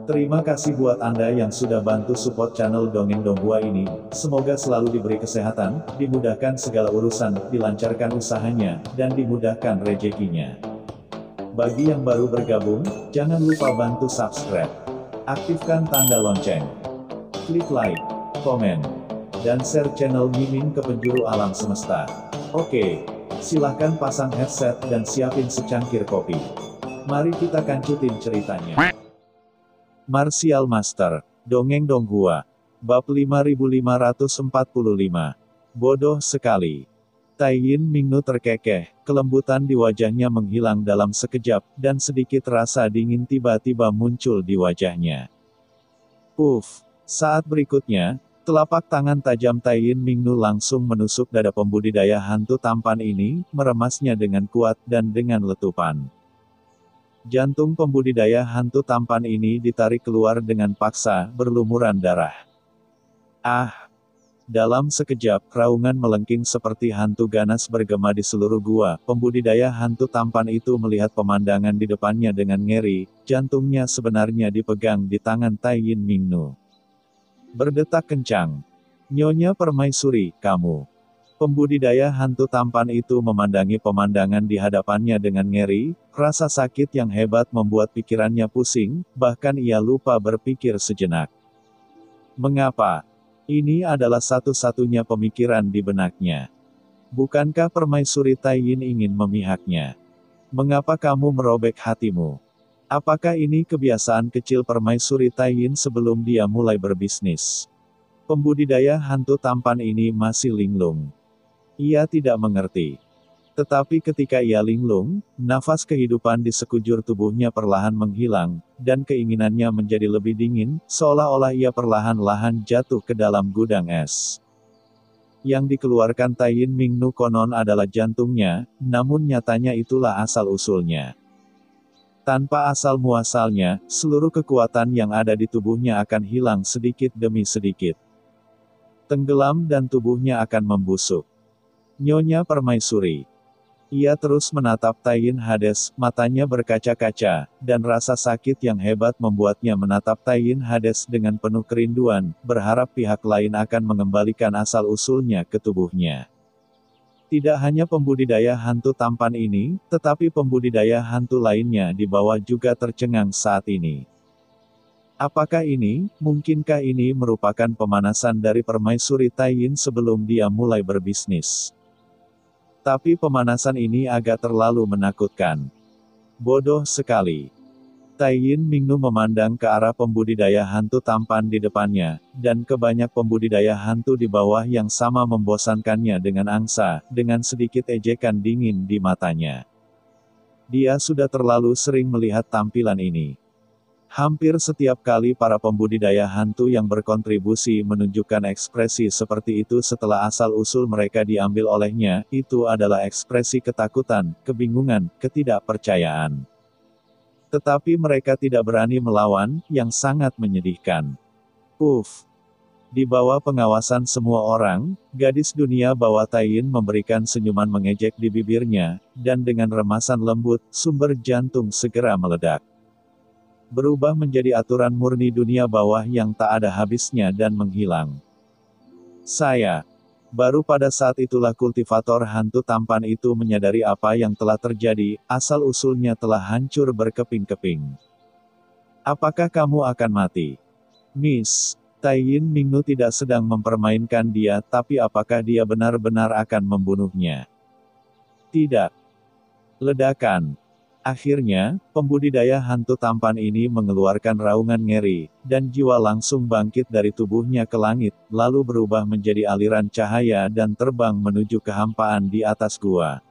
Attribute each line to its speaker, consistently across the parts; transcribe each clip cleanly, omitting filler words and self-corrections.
Speaker 1: Terima kasih buat Anda yang sudah bantu support channel Dongeng Donghua ini. Semoga selalu diberi kesehatan, dimudahkan segala urusan, dilancarkan usahanya, dan dimudahkan rezekinya. Bagi yang baru bergabung, jangan lupa bantu subscribe. Aktifkan tanda lonceng. Klik like, komen, dan share channel Mimin ke penjuru alam semesta. Oke, silahkan pasang headset dan siapin secangkir kopi. Mari kita kancutin ceritanya. Martial Master, Dongeng Donghua, Bab 5545. Bodoh sekali. Tai Yin Mingnu terkekeh, kelembutan di wajahnya menghilang dalam sekejap, dan sedikit rasa dingin tiba-tiba muncul di wajahnya. Saat berikutnya, telapak tangan tajam Tai Yin Mingnu langsung menusuk dada pembudidaya hantu tampan ini, meremasnya dengan kuat dan dengan letupan. Jantung pembudidaya hantu tampan ini ditarik keluar dengan paksa, berlumuran darah. Dalam sekejap, raungan melengking seperti hantu ganas bergema di seluruh gua. Pembudidaya hantu tampan itu melihat pemandangan di depannya dengan ngeri, jantungnya sebenarnya dipegang di tangan Tai Yin Mingnu. Berdetak kencang. Nyonya Permaisuri, kamu. Pembudidaya hantu tampan itu memandangi pemandangan di hadapannya dengan ngeri, rasa sakit yang hebat membuat pikirannya pusing, bahkan ia lupa berpikir sejenak. Mengapa? Ini adalah satu-satunya pemikiran di benaknya. Bukankah Permaisuri Tai Yin ingin memihaknya? Mengapa kamu merobek hatimu? Apakah ini kebiasaan kecil Permaisuri Tai Yin sebelum dia mulai berbisnis? Pembudidaya hantu tampan ini masih linglung. Ia tidak mengerti. Tetapi ketika ia linglung, nafas kehidupan di sekujur tubuhnya perlahan menghilang, dan keinginannya menjadi lebih dingin, seolah-olah ia perlahan-lahan jatuh ke dalam gudang es. Yang dikeluarkan Tai Yin Mingnu konon adalah jantungnya, namun nyatanya itulah asal-usulnya. Tanpa asal-muasalnya, seluruh kekuatan yang ada di tubuhnya akan hilang sedikit demi sedikit. Tenggelam dan tubuhnya akan membusuk. Nyonya Permaisuri. Ia terus menatap Tai Yin Hades, matanya berkaca-kaca, dan rasa sakit yang hebat membuatnya menatap Tai Yin Hades dengan penuh kerinduan, berharap pihak lain akan mengembalikan asal-usulnya ke tubuhnya. Tidak hanya pembudidaya hantu tampan ini, tetapi pembudidaya hantu lainnya di bawah juga tercengang saat ini. Apakah ini, mungkinkah ini merupakan pemanasan dari Permaisuri Tai Yin sebelum dia mulai berbisnis? Tapi pemanasan ini agak terlalu menakutkan. Bodoh sekali. Tai Yin Mingnu memandang ke arah pembudidaya hantu tampan di depannya, dan ke banyak pembudidaya hantu di bawah yang sama membosankannya dengan angsa, dengan sedikit ejekan dingin di matanya. Dia sudah terlalu sering melihat tampilan ini. Hampir setiap kali para pembudidaya hantu yang berkontribusi menunjukkan ekspresi seperti itu setelah asal-usul mereka diambil olehnya, itu adalah ekspresi ketakutan, kebingungan, ketidakpercayaan. Tetapi mereka tidak berani melawan, yang sangat menyedihkan. Di bawah pengawasan semua orang, gadis dunia bawah Tai Yin memberikan senyuman mengejek di bibirnya, dan dengan remasan lembut, sumber jantung segera meledak. Berubah menjadi aturan murni dunia bawah yang tak ada habisnya dan menghilang. Baru pada saat itulah kultivator hantu tampan itu menyadari apa yang telah terjadi, asal-usulnya telah hancur berkeping-keping. Apakah kamu akan mati? Miss, Tai Yin Mingnu tidak sedang mempermainkan dia, tapi apakah dia benar-benar akan membunuhnya? Tidak. Ledakan. Akhirnya, pembudidaya hantu tampan ini mengeluarkan raungan ngeri, dan jiwa langsung bangkit dari tubuhnya ke langit, lalu berubah menjadi aliran cahaya dan terbang menuju kehampaan di atas gua.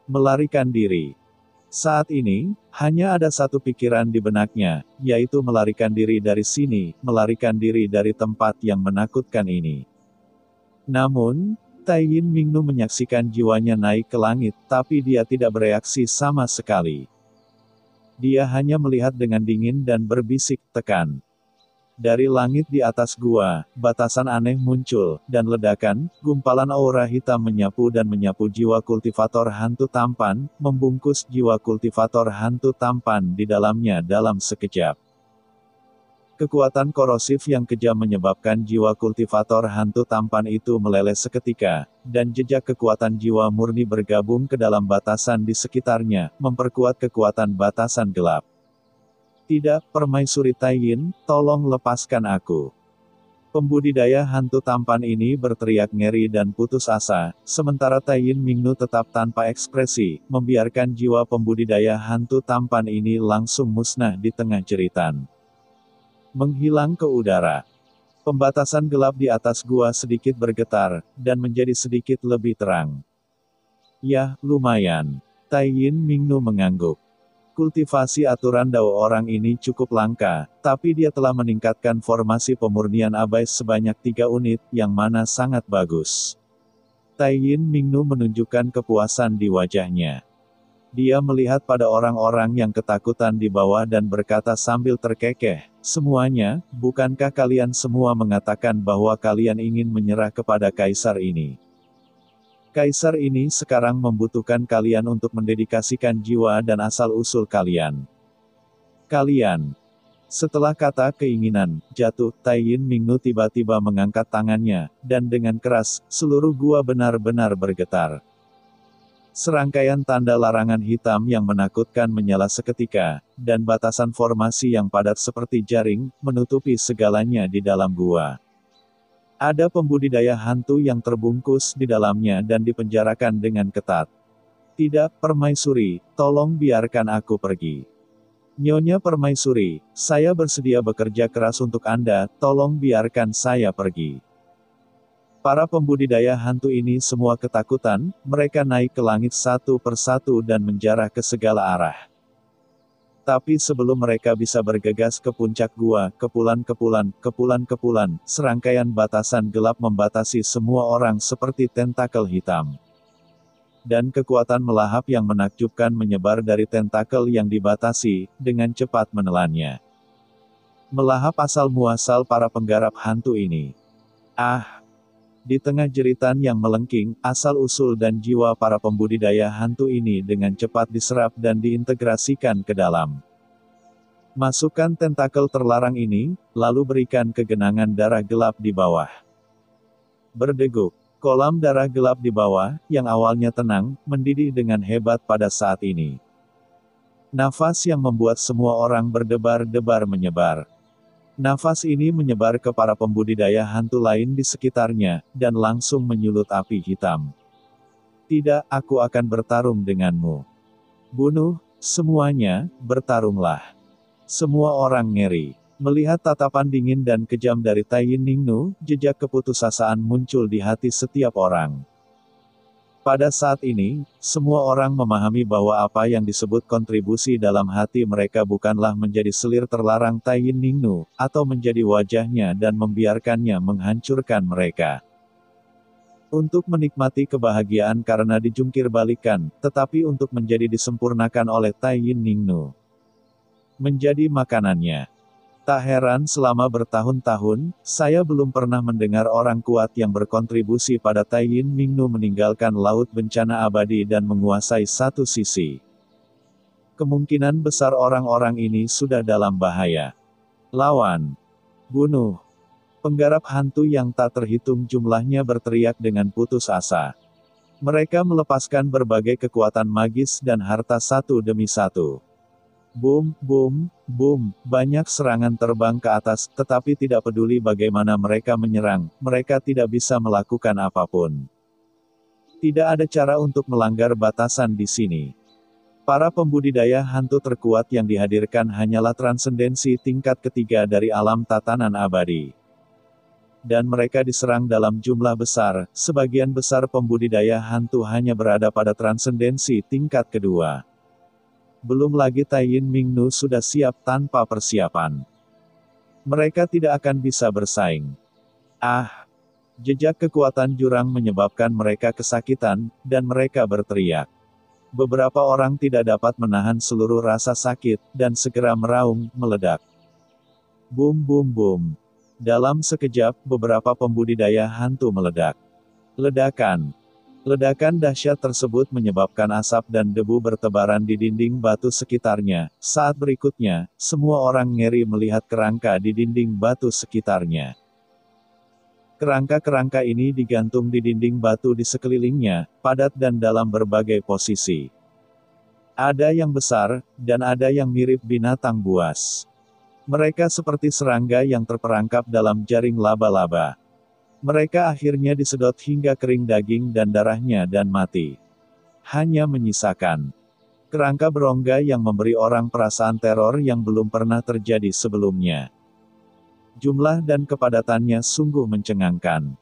Speaker 1: Melarikan diri. Saat ini, hanya ada satu pikiran di benaknya, yaitu melarikan diri dari sini, melarikan diri dari tempat yang menakutkan ini. Namun, Tai Yin Mingnu menyaksikan jiwanya naik ke langit, tapi dia tidak bereaksi sama sekali. Dia hanya melihat dengan dingin dan berbisik, tekan. Dari langit di atas gua, batasan aneh muncul, dan ledakan, gumpalan aura hitam menyapu jiwa kultivator hantu tampan, membungkus jiwa kultivator hantu tampan di dalamnya dalam sekejap. Kekuatan korosif yang kejam menyebabkan jiwa kultivator hantu tampan itu meleleh seketika, dan jejak kekuatan jiwa murni bergabung ke dalam batasan di sekitarnya, memperkuat kekuatan batasan gelap. Tidak, Permaisuri Taiyin, tolong lepaskan aku. Pembudidaya hantu tampan ini berteriak ngeri dan putus asa, sementara Taiyin Mingnu tetap tanpa ekspresi, membiarkan jiwa pembudidaya hantu tampan ini langsung musnah di tengah jeritan. Menghilang ke udara. Pembatasan gelap di atas gua sedikit bergetar, dan menjadi sedikit lebih terang. Yah, lumayan. Taiyin Mingnu mengangguk. Kultivasi aturan Dao orang ini cukup langka, tapi dia telah meningkatkan formasi pemurnian abais sebanyak 3 unit, yang mana sangat bagus. Taiyin Mingnu menunjukkan kepuasan di wajahnya. Dia melihat pada orang-orang yang ketakutan di bawah dan berkata sambil terkekeh, "Semuanya, bukankah kalian semua mengatakan bahwa kalian ingin menyerah kepada kaisar ini? Kaisar ini sekarang membutuhkan kalian untuk mendedikasikan jiwa dan asal-usul kalian. Kalian." Setelah kata keinginan jatuh, Taiyin Mingnu tiba-tiba mengangkat tangannya, dan dengan keras, seluruh gua benar-benar bergetar. Serangkaian tanda larangan hitam yang menakutkan menyala seketika, dan batasan formasi yang padat seperti jaring, menutupi segalanya di dalam gua. Ada pembudidaya hantu yang terbungkus di dalamnya dan dipenjarakan dengan ketat. "Tidak, Permaisuri, tolong biarkan aku pergi. Nyonya Permaisuri, saya bersedia bekerja keras untuk Anda, tolong biarkan saya pergi." Para pembudidaya hantu ini semua ketakutan, mereka naik ke langit satu persatu dan menjarah ke segala arah. Tapi sebelum mereka bisa bergegas ke puncak gua, kepulan-kepulan, serangkaian batasan gelap membatasi semua orang seperti tentakel hitam. Dan kekuatan melahap yang menakjubkan menyebar dari tentakel yang dibatasi, dengan cepat menelannya. Melahap asal-muasal para penggarap hantu ini. Ah! Di tengah jeritan yang melengking, asal-usul dan jiwa para pembudidaya hantu ini dengan cepat diserap dan diintegrasikan ke dalam. Masukkan tentakel terlarang ini, lalu berikan kegenangan darah gelap di bawah. Berdeguk. Kolam darah gelap di bawah, yang awalnya tenang, mendidih dengan hebat pada saat ini. Nafas yang membuat semua orang berdebar-debar menyebar. Nafas ini menyebar ke para pembudidaya hantu lain di sekitarnya, dan langsung menyulut api hitam. "Tidak, aku akan bertarung denganmu. Bunuh, semuanya, bertarunglah." Semua orang ngeri. Melihat tatapan dingin dan kejam dari Taiyin Mingnu, jejak keputusasaan muncul di hati setiap orang. Pada saat ini, semua orang memahami bahwa apa yang disebut kontribusi dalam hati mereka bukanlah menjadi selir terlarang Taiyin Mingnu, atau menjadi wajahnya dan membiarkannya menghancurkan mereka. Untuk menikmati kebahagiaan karena dijungkir balikan, tetapi untuk menjadi disempurnakan oleh Taiyin Mingnu. Menjadi makanannya. Tak heran selama bertahun-tahun, saya belum pernah mendengar orang kuat yang berkontribusi pada Taiyin Mingnu meninggalkan laut bencana abadi dan menguasai satu sisi. Kemungkinan besar orang-orang ini sudah dalam bahaya. Lawan. Bunuh. Penggarap hantu yang tak terhitung jumlahnya berteriak dengan putus asa. Mereka melepaskan berbagai kekuatan magis dan harta satu demi satu. Boom, boom, boom, banyak serangan terbang ke atas, tetapi tidak peduli bagaimana mereka menyerang, mereka tidak bisa melakukan apapun. Tidak ada cara untuk melanggar batasan di sini. Para pembudidaya hantu terkuat yang dihadirkan hanyalah transendensi tingkat ketiga dari alam tatanan abadi. Dan mereka diserang dalam jumlah besar, sebagian besar pembudidaya hantu hanya berada pada transendensi tingkat kedua. Belum lagi Taiyin Mingnu sudah siap tanpa persiapan. Mereka tidak akan bisa bersaing. Ah! Jejak kekuatan jurang menyebabkan mereka kesakitan, dan mereka berteriak. Beberapa orang tidak dapat menahan seluruh rasa sakit, dan segera meraung, meledak. Boom boom boom. Dalam sekejap, beberapa pembudidaya hantu meledak. Ledakan. Ledakan dahsyat tersebut menyebabkan asap dan debu bertebaran di dinding batu sekitarnya. Saat berikutnya, semua orang ngeri melihat kerangka di dinding batu sekitarnya. Kerangka-kerangka ini digantung di dinding batu di sekelilingnya, padat dan dalam berbagai posisi. Ada yang besar, dan ada yang mirip binatang buas. Mereka seperti serangga yang terperangkap dalam jaring laba-laba. Mereka akhirnya disedot hingga kering daging dan darahnya dan mati. Hanya menyisakan kerangka berongga yang memberi orang perasaan teror yang belum pernah terjadi sebelumnya. Jumlah dan kepadatannya sungguh mencengangkan.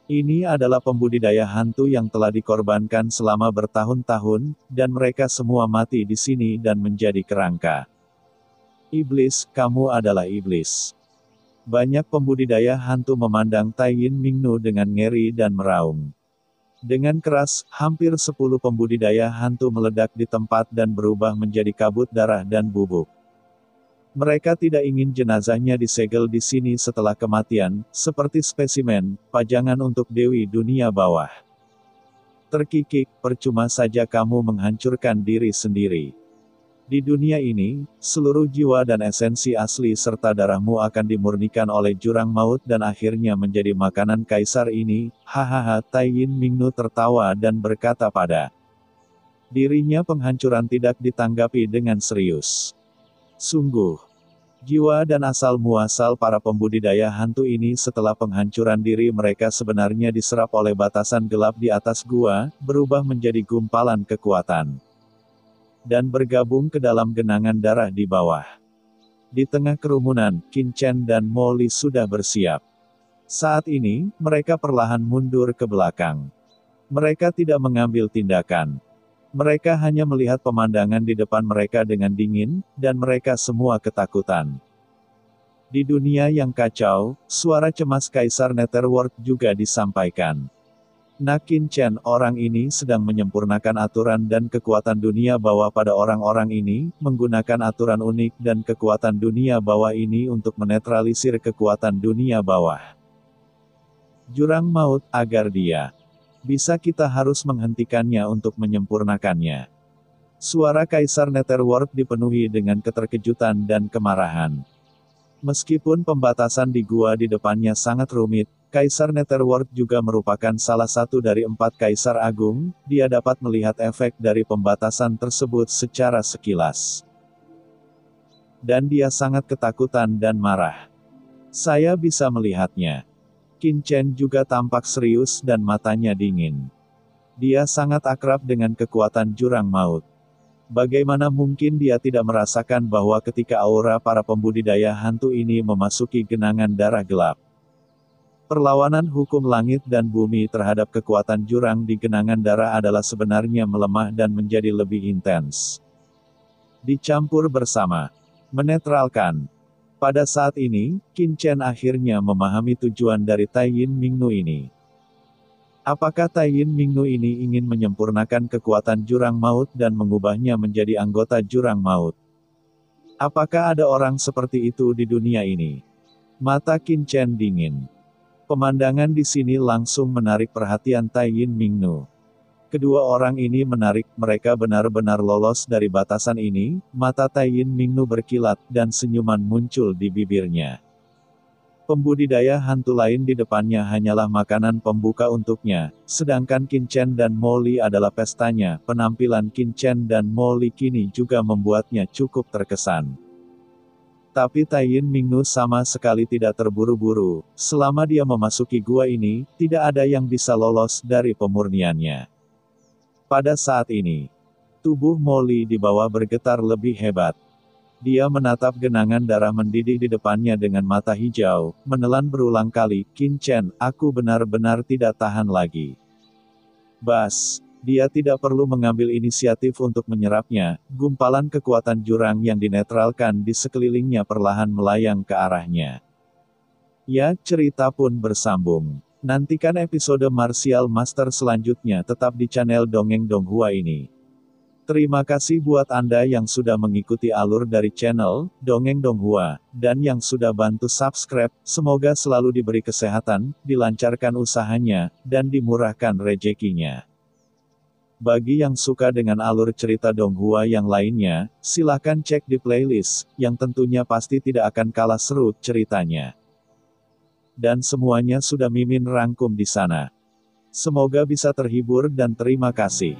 Speaker 1: Ini adalah pembudidaya hantu yang telah dikorbankan selama bertahun-tahun, dan mereka semua mati di sini dan menjadi kerangka. Iblis, kamu adalah iblis. Banyak pembudidaya hantu memandang Tai Yin Mingnu dengan ngeri dan meraung. Dengan keras, hampir 10 pembudidaya hantu meledak di tempat dan berubah menjadi kabut darah dan bubuk. Mereka tidak ingin jenazahnya disegel di sini setelah kematian, seperti spesimen, pajangan untuk Dewi Dunia Bawah. Terkikik, percuma saja kamu menghancurkan diri sendiri. Di dunia ini, seluruh jiwa dan esensi asli serta darahmu akan dimurnikan oleh jurang maut dan akhirnya menjadi makanan kaisar ini. Hahaha, Tai Yin Mingnu tertawa dan berkata pada dirinya penghancuran tidak ditanggapi dengan serius. Sungguh, jiwa dan asal muasal para pembudidaya hantu ini setelah penghancuran diri mereka sebenarnya diserap oleh batasan gelap di atas gua, berubah menjadi gumpalan kekuatan. Dan bergabung ke dalam genangan darah di bawah. Di tengah kerumunan, Qin Chen dan Mo Li sudah bersiap. Saat ini, mereka perlahan mundur ke belakang. Mereka tidak mengambil tindakan. Mereka hanya melihat pemandangan di depan mereka dengan dingin, dan mereka semua ketakutan. Di dunia yang kacau, suara cemas Kaisar Netherworld juga disampaikan. Qin Chen, orang ini sedang menyempurnakan aturan dan kekuatan dunia bawah pada orang-orang ini, menggunakan aturan unik dan kekuatan dunia bawah ini untuk menetralisir kekuatan dunia bawah. Jurang maut, agar dia bisa kita harus menghentikannya untuk menyempurnakannya. Suara Kaisar Netherworld dipenuhi dengan keterkejutan dan kemarahan. Meskipun pembatasan di gua di depannya sangat rumit, Kaisar Netherworld juga merupakan salah satu dari 4 Kaisar Agung, dia dapat melihat efek dari pembatasan tersebut secara sekilas. Dan dia sangat ketakutan dan marah. Saya bisa melihatnya. Qin Chen juga tampak serius dan matanya dingin. Dia sangat akrab dengan kekuatan jurang maut. Bagaimana mungkin dia tidak merasakan bahwa ketika aura para pembudidaya hantu ini memasuki genangan darah gelap, perlawanan hukum langit dan bumi terhadap kekuatan jurang di genangan darah adalah sebenarnya melemah dan menjadi lebih intens. Dicampur bersama. Menetralkan. Pada saat ini, Qin Chen akhirnya memahami tujuan dari Tai Yin Mingnu ini. Apakah Tai Yin Mingnu ini ingin menyempurnakan kekuatan jurang maut dan mengubahnya menjadi anggota jurang maut? Apakah ada orang seperti itu di dunia ini? Mata Qin Chen dingin. Pemandangan di sini langsung menarik perhatian Tai Yin Mingnu. Kedua orang ini menarik, mereka benar-benar lolos dari batasan ini. Mata Tai Yin Mingnu berkilat, dan senyuman muncul di bibirnya. Pembudidaya hantu lain di depannya hanyalah makanan pembuka untuknya, sedangkan Qin Chen dan Mo Li adalah pestanya. Penampilan Qin Chen dan Mo Li kini juga membuatnya cukup terkesan. Tapi Tai Yin Mingnu sama sekali tidak terburu-buru. Selama dia memasuki gua ini, tidak ada yang bisa lolos dari pemurniannya. Pada saat ini, tubuh Mo Li di bawah bergetar lebih hebat. Dia menatap genangan darah mendidih di depannya dengan mata hijau, menelan berulang kali, Qin Chen, aku benar-benar tidak tahan lagi. Bas. Dia tidak perlu mengambil inisiatif untuk menyerapnya, gumpalan kekuatan jurang yang dinetralkan di sekelilingnya perlahan melayang ke arahnya. Ya, cerita pun bersambung. Nantikan episode Martial Master selanjutnya tetap di channel Dongeng Donghua ini. Terima kasih buat Anda yang sudah mengikuti alur dari channel Dongeng Donghua, dan yang sudah bantu subscribe. Semoga selalu diberi kesehatan, dilancarkan usahanya, dan dimurahkan rezekinya. Bagi yang suka dengan alur cerita Donghua yang lainnya, silahkan cek di playlist, yang tentunya pasti tidak akan kalah seru ceritanya. Dan semuanya sudah Mimin rangkum di sana. Semoga bisa terhibur dan terima kasih.